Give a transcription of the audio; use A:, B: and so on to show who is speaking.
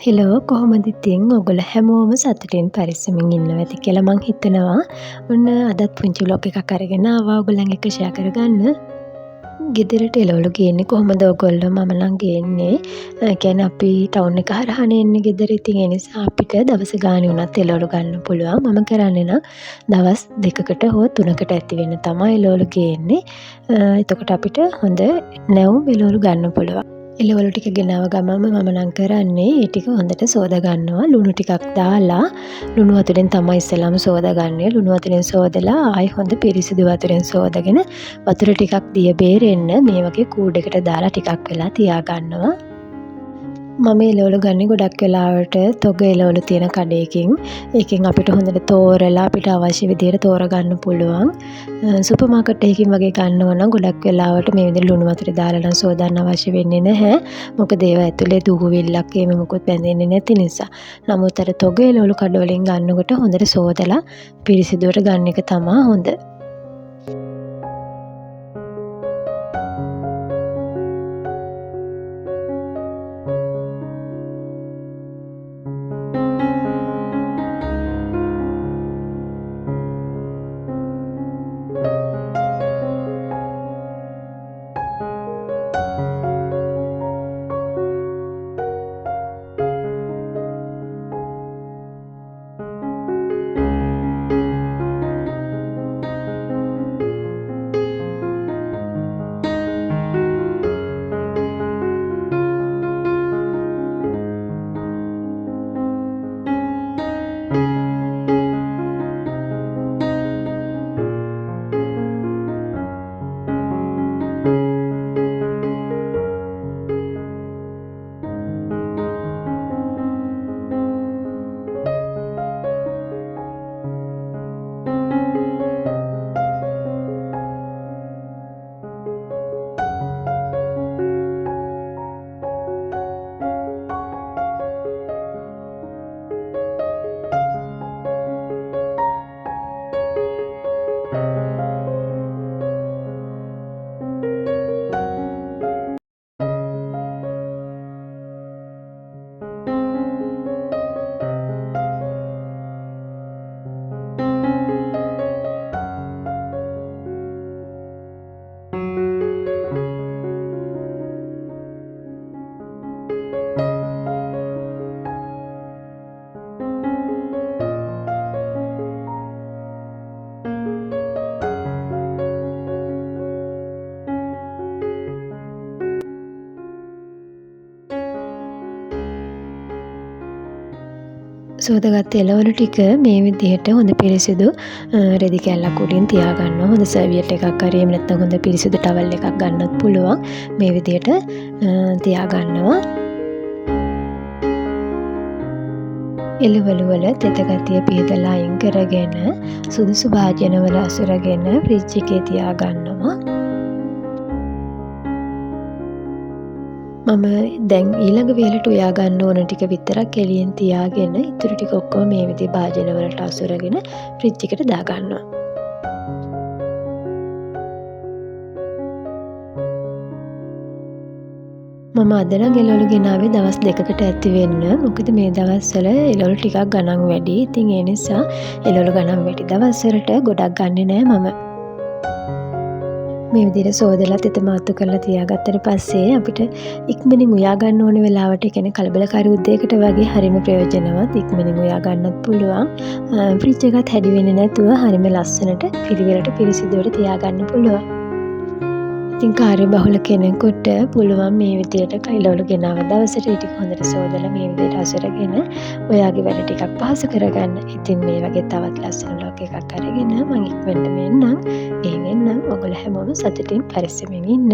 A: Hello කොහොමද ඉතින් ඔයගොල්ලෝ හැමෝම සතුටින් පරිස්සමින් ඉන්නවා ඇති කියලා මං හිතනවා. ඔන්න අදත් පුංචි ව්ලොග් එකක් අරගෙන ආවා ඔයගොල්ලන් එක්ක ෂෙයා කරගන්න. ගෙදරට එළවලු ගේන්නේ කොහොමද ඔයගොල්ලෝ? මම නම් ගේන්නේ කියන්නේ අපි ටවුන් එක හරහානේ එන්නේ ගෙදර. ඉතින් ඒ නිසා අපිට දවස ගානේ වුණත් එළවලු ගන්න පුළුවන්. මම කරන්නේ නම් දවස් 2කට හෝ 3කට ඇති වෙන්න තමයි එළවලු ගේන්නේ. එතකොට අපිට හොඳ නැවුම් එළවලු ගන්න පුළුවන්. එළවලු ටික ගෙනාව ගමන්ම මම නම් කරන්නේ ඒ ටික හොඳට සෝදා ගන්නවා. ලුණු ටිකක් දාලා ලුණු වතුරෙන් තමයි ඉස්සෙල්ලාම සෝදාගන්නේ. ලුණු වතුරෙන් සෝදලා ආයෙ හොඳ පිරිසිදු වතුරෙන් සෝදාගෙන වතුර ටිකක් දිය බේරෙන්න මේ වගේ කූඩේකට දාලා ටිකක් වෙලා තියා ගන්නවා. මම එළවලු ගන්නේ ගොඩක් වෙලාවට තොග එළවලු තියෙන කඩේකින්. ඒකෙන් අපිට හොඳට තෝරලා අපිට අවශ්‍ය විදියට තෝරගන්න පුළුවන්. සුපර් මාකට් එකකින් වගේ ගන්නවා නම් ගොඩක් වෙලාවට මේ විදිහට ලුණු වතුරේ දාලා නම් සෝදන්න අවශ්‍ය වෙන්නේ නැහැ. මොකද ඒවා ඇතුලේ දුහුවිල්ලක් එහෙම මොකුත් බැඳෙන්නේ නැති නිසා. නමුත් අර තොග එළවලු කඩ වලින් ගන්නකොට හොඳට සෝදලා පිරිසිදුවට ගන්න එක තමයි හොඳ. සෝදාගත්ත එළවලු ටික මේ විදිහට හොඳ පිරිසිදු රෙදි කෑල්ලක් උඩින් තියාගන්නවා. හොඳ සර්වියට් එකක් හරි එහෙම නැත්නම් හොඳ පිරිසිදු ටවල් එකක් ගන්නත් පුළුවන්. මේ විදිහට තියාගන්නවා. එළවලු වල තෙත ගතිය පිහදලා අයින් කරගෙන සුදුසු භාජනවල අසුරගෙන ෆ්‍රිජ් එකේ තියාගන්නවා. මම දැන් ඊළඟ වේලට උයා ගන්න ඕන ටික විතරක් එළියෙන් තියාගෙන ඉතුරු ටික ඔක්කොම මේ විදිහේ භාජන වලට අසුරගෙන ෆ්‍රිජ් එකට දාගන්නවා. මම අද නම් එළවලු ගෙනාවේ දවස් 2කට ඇති වෙන්න. මොකද මේ දවස්වල එළවලු ටිකක් ගණන් වැඩි. ඉතින් ඒ නිසා එළවලු ගණන් වැඩි දවස්වලට ගොඩක් ගන්නෙ නෑ මම. මේ විදිහට සෝදලා තෙත මාත්තු කරලා තියාගත්තට පස්සේ අපිට ඉක්මනින් උයා ගන්න ඕන වෙලාවට ඒ කියන්නේ කලබලකාරී උදේකට වගේ හරිම ප්‍රයෝජනවත්. ඉක්මනින් උයා ගන්නත් පුළුවන්. ෆ්‍රිජ් එකත් හැදි වෙන්නේ නැතුව හරිම ලස්සනට පිළිවෙලට පිරිසිදුවට තියාගන්න පුළුවන්. ඉතින් කාර්යබහුල කෙනෙකුට පුළුවන් මේ විදිහට එළවලු ගෙනාව දවසට ටික හොඳට සෝදලා මේ විදිහට අසුරගෙන ඔයාගේ වැඩ ටිකක් පහසු කරගන්න. ඉතින් මේ වගේ තවත් ලස්සන ව්ලොග් එකක් අරගෙන මම ඉක්මනට මෙන්නම්. එහෙනම් ඔයගොල්ලෝ හැමෝම සතුටින් පරිස්සමෙන් ඉන්න.